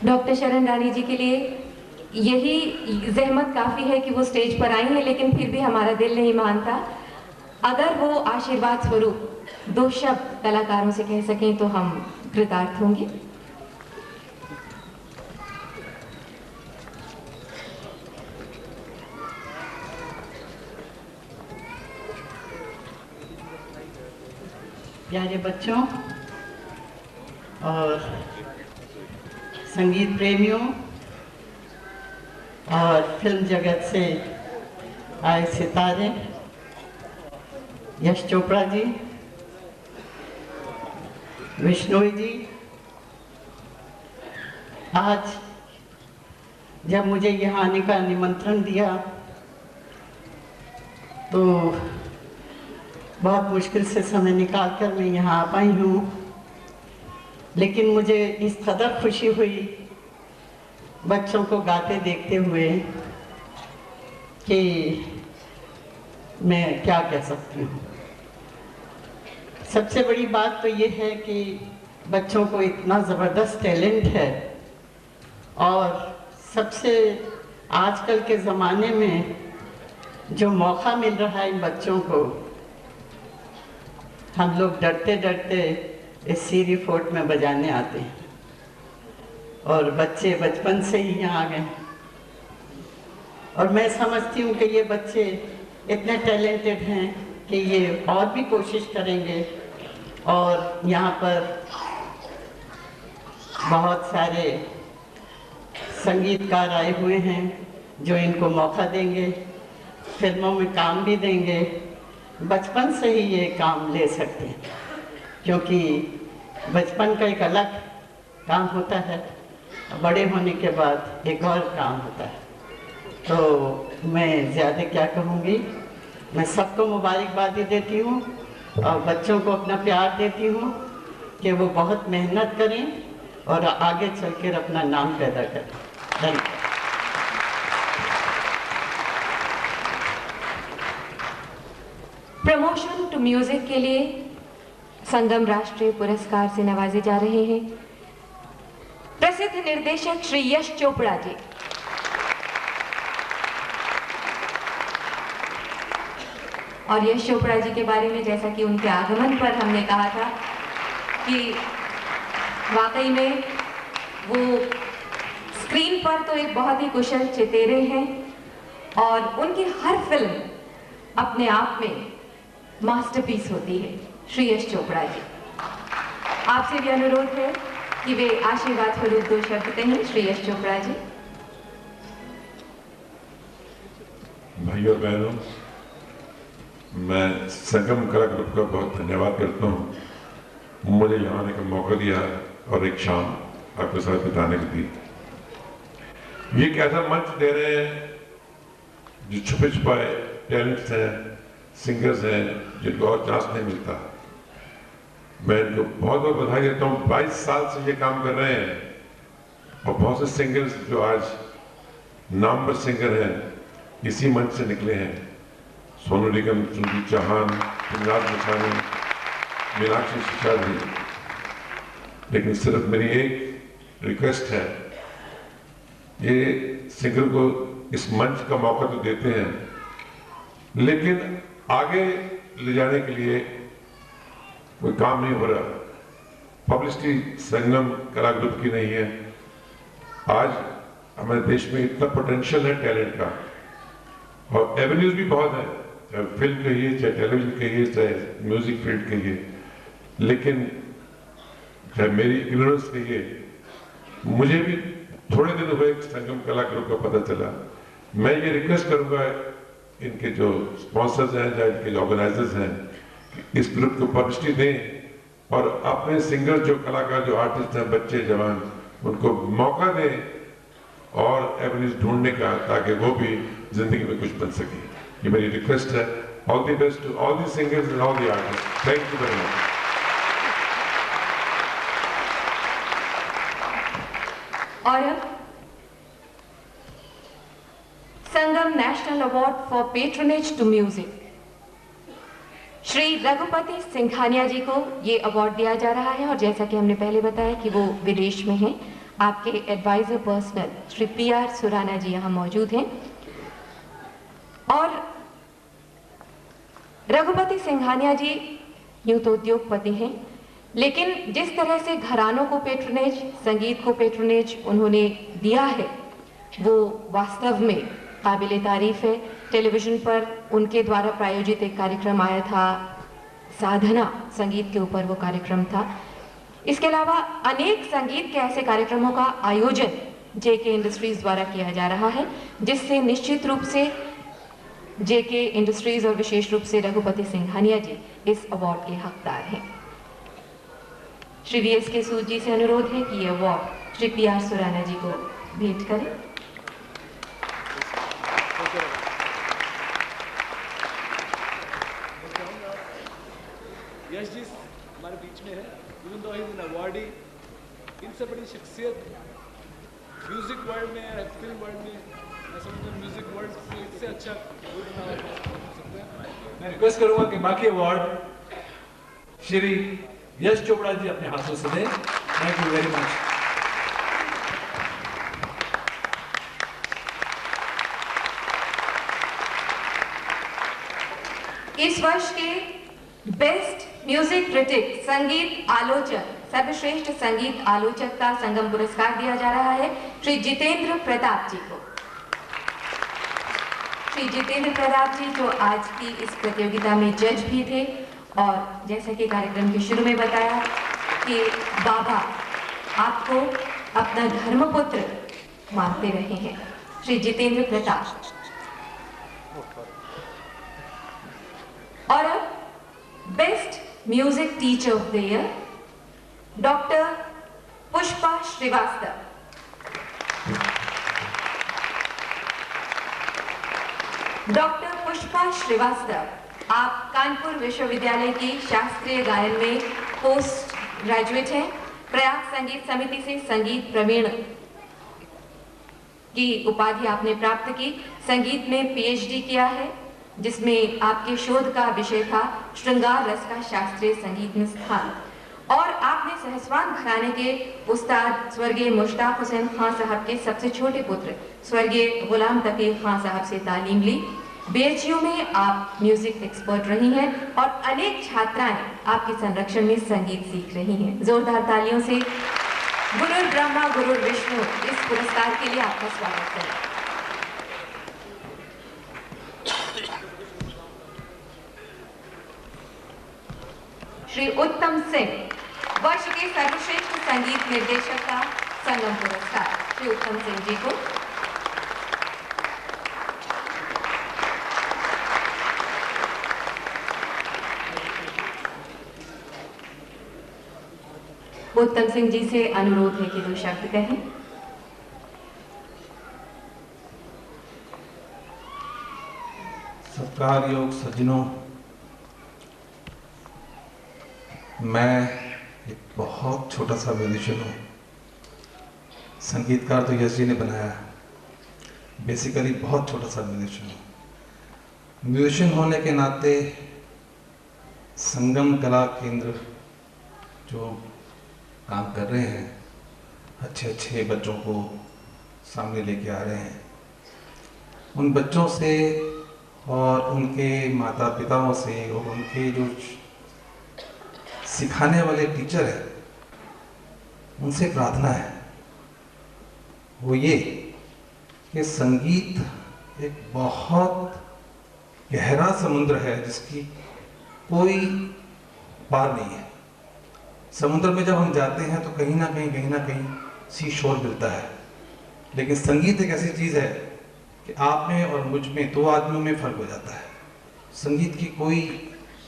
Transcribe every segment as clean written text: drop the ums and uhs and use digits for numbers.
Doctor शरण रानी जी के लिए यही जहमत काफ़ी है कि वो स्टेज पर आई हैं, लेकिन फिर भी हमारा दिल नहीं मानता। अगर वो आशीर्वाद स्वरूप 2 शब्द कलाकारों से कह सकें तो हम कृतार्थ होंगे। प्यारे बच्चों और संगीत प्रेमियों और फिल्म जगत से आए सितारे, यश चोपड़ा जी, विश्नोई जी, आज जब मुझे यहाँ आने का निमंत्रण दिया तो बहुत मुश्किल से समय निकालकर मैं यहाँ आ पाई हूँ, लेकिन मुझे इस कदर खुशी हुई बच्चों को गाते देखते हुए कि मैं क्या कह सकती हूँ। सबसे बड़ी बात तो ये है कि बच्चों को इतना ज़बरदस्त टैलेंट है और सबसे आजकल के ज़माने में जो मौका मिल रहा है इन बच्चों को, हम लोग डरते डरते इस सीरी फोर्ट में बजाने आते हैं और बच्चे बचपन से ही यहाँ आ गए और मैं समझती हूँ कि ये बच्चे इतने टैलेंटेड हैं कि ये और भी कोशिश करेंगे और यहाँ पर बहुत सारे संगीतकार आए हुए हैं जो इनको मौका देंगे, फिल्मों में काम भी देंगे। बचपन से ही ये काम ले सकते हैं क्योंकि बचपन का एक अलग काम होता है, बड़े होने के बाद एक और काम होता है। तो मैं ज़्यादा क्या कहूँगी, मैं सबको मुबारकबादी देती हूँ और बच्चों को अपना प्यार देती हूँ कि वो बहुत मेहनत करें और आगे चलकर अपना नाम पैदा करें। धन्यवाद। प्रमोशन टू म्यूजिक के लिए संगम राष्ट्रीय पुरस्कार से नवाजे जा रहे हैं प्रसिद्ध निर्देशक श्री यश चोपड़ा जी। और यश चोपड़ा जी के बारे में जैसा कि उनके आगमन पर हमने कहा था कि वाकई में वो स्क्रीन पर तो एक बहुत ही कुशल चितेरे हैं और उनकी हर फिल्म अपने आप में मास्टरपीस होती है। श्री यश चोपड़ा जी, आपसे भी अनुरोध है कि वे आशीर्वाद स्वरूप 2 शब्द कहें। श्री यश चोपड़ा जी। भाइयों बहनों, मैं संगम कला ग्रुप का बहुत धन्यवाद करता हूँ, मुझे यहाँ आने का मौका दिया और एक शाम आपके साथ बिताने को दी। ये एक ऐसा मंच दे रहे हैं जो छुपे छुपाए टैलेंट्स हैं, सिंगर्स हैं जिनको और चांस नहीं मिलता। मैं इनको बहुत बहुत बधाई देता हूँ। 22 साल से ये काम कर रहे हैं और बहुत से सिंगर्स जो आज नामवर सिंगर हैं इसी मंच से निकले हैं। सोनू निगम, सुजीत चौहान, हिमराज मिसानी, मीनाक्षी सिसोदिया। लेकिन सिर्फ मेरी एक रिक्वेस्ट है, ये सिंगर को इस मंच का मौका तो देते हैं लेकिन आगे ले जाने के लिए कोई काम नहीं हो रहा। पब्लिसिटी संगम कला ग्रुप की नहीं है। आज हमारे देश में इतना पोटेंशियल है टैलेंट का और एवेन्यूज भी बहुत है, चाहे फिल्म कहिए, चाहे टेलीविजन कहिए, चाहे म्यूजिक फील्ड कहिए, लेकिन चाहे मेरी इग्नोरेंस कहिए, मुझे भी थोड़े दिन हुए संगम कला ग्रुप का पता चला। मैं ये रिक्वेस्ट करूंगा इनके जो स्पॉन्सर्स हैं या इनके जो ऑर्गेनाइजर्स हैं कि इस ग्रुप को पब्लिसिटी दें और अपने सिंगर जो कलाकार जो आर्टिस्ट हैं, बच्चे जवान, उनको मौका दें और एवेन्यूज ढूंढने का, ताकि वो भी जिंदगी में कुछ बन सके। ये मेरी रिक्वेस्ट है। All the best to all the singers and all the artist. Thank you very much. और अब Sangam national award for patronage to music Shri Raghupati Singhania ji को ये अवार्ड दिया जा रहा है और जैसा कि हमने पहले बताया कि वो विदेश में हैं, आपके adviser personal Shri PR Surana ji यहाँ मौजूद हैं। और रघुपति सिंघानिया जी यूं तो उद्योगपति हैं, लेकिन जिस तरह से घरानों को पेट्रोनेज, संगीत को पेट्रोनेज उन्होंने दिया है, वो वास्तव में काबिले तारीफ है। टेलीविजन पर उनके द्वारा प्रायोजित एक कार्यक्रम आया था, साधना, संगीत के ऊपर वो कार्यक्रम था। इसके अलावा अनेक संगीत के ऐसे कार्यक्रमों का आयोजन JK इंडस्ट्रीज द्वारा किया जा रहा है, जिससे निश्चित रूप से JK इंडस्ट्रीज और विशेष रूप से रघुपति सिंघानिया जी इस अवार्ड के हकदार हैं। श्री VSK सूद जी से अनुरोध है कि ये अवार्ड श्री PR सुराना जी को भेंट करें। यश जी हमारे बीच में है, इवन दो ही एन अवार्डी, इनसे बड़ी शख्सियत म्यूजिक वर्ल्ड में या फिल्म वर्ल्ड में, मैं समझता हूँ म्यूजिक वर्ल्ड से इससे अच्छा कोई बना सकता है। मैं रिक्वेस्ट करूंगा कि बाकी अवार्ड श्री यश चोपड़ा जी अपने हाथों से दें। Thank you very much. इस वर्ष के बेस्ट म्यूजिक क्रिटिक, संगीत आलोचक, सर्वश्रेष्ठ संगीत आलोचक का संगम पुरस्कार दिया जा रहा है श्री जितेंद्र प्रताप जी को। श्री जितेंद्र प्रताप जी जो आज की इस प्रतियोगिता में जज भी थे, और जैसा कि कार्यक्रम के शुरू में बताया कि बाबा आपको अपना धर्मपुत्र मानते रहे हैं। श्री जितेंद्र प्रताप। और अब best music teacher of the year doctor Pushpa Srivastava. Doctor Pushpa Srivastava, आप कानपुर विश्वविद्यालय की शास्त्रीय गायन में पोस्ट ग्रेजुएट हैं। प्रयाग संगीत समिति से संगीत प्रवीण की उपाधि आपने प्राप्त की। संगीत में PhD किया है, जिसमें आपके शोध का विषय था श्रृंगार रस का शास्त्रीय संगीत में स्थान। और आपने सहसवान घराने के उस्ताद स्वर्गीय मुश्ताक हुसैन खान साहब के सबसे छोटे पुत्र स्वर्गीय गुलाम तकीर खान साहब से तालीम ली। BHU में आप म्यूजिक एक्सपर्ट रही हैं और अनेक छात्राएं आपके संरक्षण में संगीत सीख रही हैं। जोरदार तालियों से गुरुर ब्रह्मा गुरुर विष्णु इस पुरस्कार के लिए आपका स्वागत करें। श्री उत्तम सिंह, वर्ष के सर्वश्रेष्ठ संगीत निर्देशक का संगम पुरस्कार श्री उत्तम सिंह जी को। उत्तम सिंह जी से अनुरोध है कि 2 शब्द कहें। सत्कार योग सज्जनों, मैं एक बहुत छोटा सा म्यूजिशियन हूँ। संगीतकार तो यश जी ने बनाया, बेसिकली बहुत छोटा सा म्यूजिशियन हूँ। म्यूजिशियन होने के नाते संगम कला केंद्र जो काम कर रहे हैं, अच्छे अच्छे बच्चों को सामने लेके आ रहे हैं, उन बच्चों से और उनके माता पिताओं से और उनके जो सिखाने वाले टीचर हैं, उनसे प्रार्थना है वो ये कि संगीत एक बहुत गहरा समुद्र है जिसकी कोई पार नहीं है। समुद्र में जब हम जाते हैं तो कहीं ना कहीं सी शोर मिलता है, लेकिन संगीत एक ऐसी चीज़ है कि आप में और मुझ में, 2 आदमियों में फर्क हो जाता है। संगीत की कोई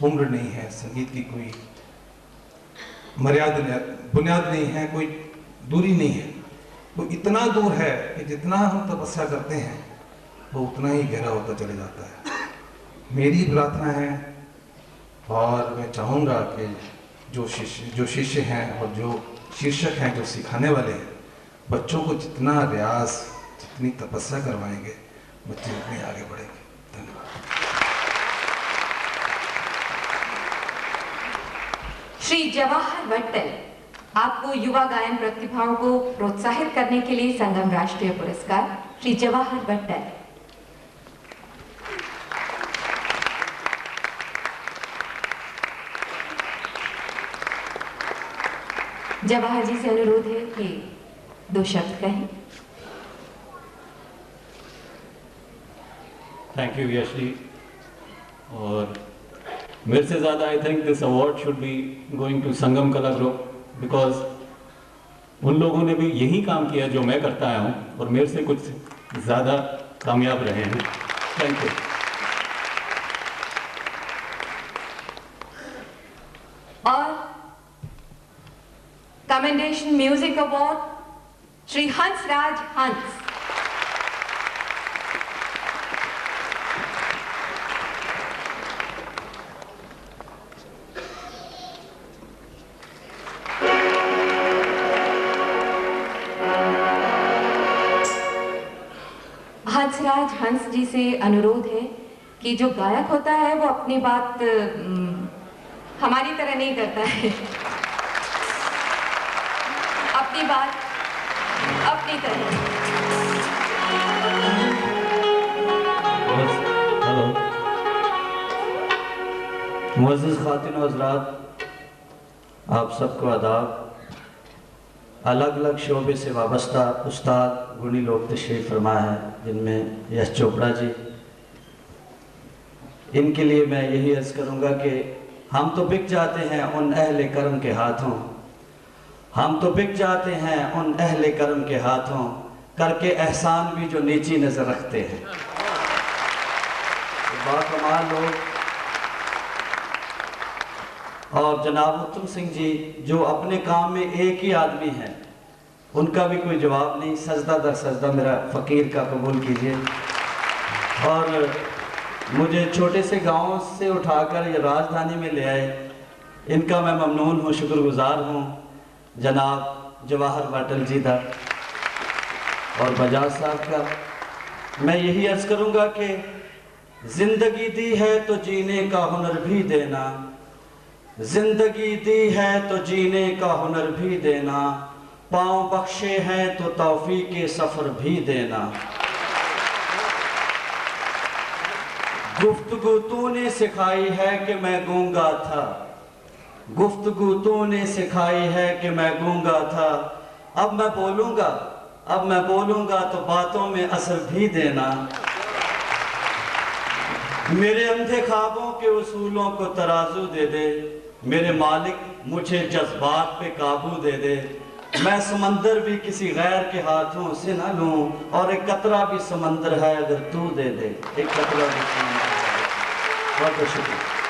उम्र नहीं है, संगीत की कोई मर्यादा बुनियाद नहीं है, कोई दूरी नहीं है। वो इतना दूर है कि जितना हम तपस्या करते हैं वो उतना ही गहरा होता चले जाता है। मेरी प्रार्थना है और मैं चाहूँगा कि जो शिष्य हैं और जो शीर्षक हैं, जो सिखाने वाले हैं, बच्चों को जितना रियाज, जितनी तपस्या करवाएंगे, बच्चे उतने आगे बढ़ेंगे। धन्यवाद। श्री जवाहर वट्टल, आपको युवा गायन प्रतिभाओं को प्रोत्साहित करने के लिए संगम राष्ट्रीय पुरस्कार श्री जवाहर भट्टल। जवाहर जी से अनुरोध है कि 2 शब्द कहें। Thank you Yash ji. और मेरे से ज़्यादा I think this award should be going to Sangam Kala group, because उन लोगों ने भी यही काम किया जो मैं करता आया हूँ और मेरे से कुछ ज़्यादा कामयाब रहे हैं। Thank you. और commendation music award Shri Hansraj Hans. Hansraj हंस जी से अनुरोध है कि जो गायक होता है वो अपनी बात हमारी तरह नहीं करता है, अपनी बात अपनी तरह। हेलो मुअज़्ज़िज़ ख़ातिन व हज़रात, आप सबको आदाब। अलग अलग शोबे से वाबस्ता उस्ताद गुणी लोग तशरीफ़ फरमा है, जिनमें यश चोपड़ा जी। इनके लिए मैं यही अर्ज़ करूँगा कि हम तो बिक जाते हैं उन अहले करम के हाथों, हम तो बिक जाते हैं उन अहले करम के हाथों, करके एहसान भी जो नीची नज़र रखते हैं। बाकमाल लोग। और जनाब उत्तम सिंह जी जो अपने काम में एक ही आदमी हैं, उनका भी कोई जवाब नहीं। सजदा दर सजदा मेरा फ़कीर का कबूल कीजिए। और मुझे छोटे से गांव से उठाकर ये राजधानी में ले आए, इनका मैं ममनून हूँ, शुक्रगुजार हूँ जनाब जवाहर भट्टल जी का और बजाज साहब का। मैं यही अर्ज़ करूँगा कि ज़िंदगी दी है तो जीने का हुनर भी देना, जिंदगी दी है तो जीने का हुनर भी देना, पाँव बख्शे हैं तो तौफीक के सफ़र भी देना। गुफ्तगू तूने सिखाई है कि मैं गूंगा था, गुफ्तगू तूने सिखाई है कि मैं गूंगा था। अब मैं बोलूँगा, अब मैं बोलूँगा तो बातों में असर भी देना। मेरे अंधे ख्वाबों के उसूलों को तराजू दे दे, मेरे मालिक मुझे जज्बात पे काबू दे दे। मैं समंदर भी किसी गैर के हाथों से ना लूं, और एक कतरा भी समंदर है अगर तू दे दे, एक कतरा भी समंदर है। बहुत बहुत शुक्रिया।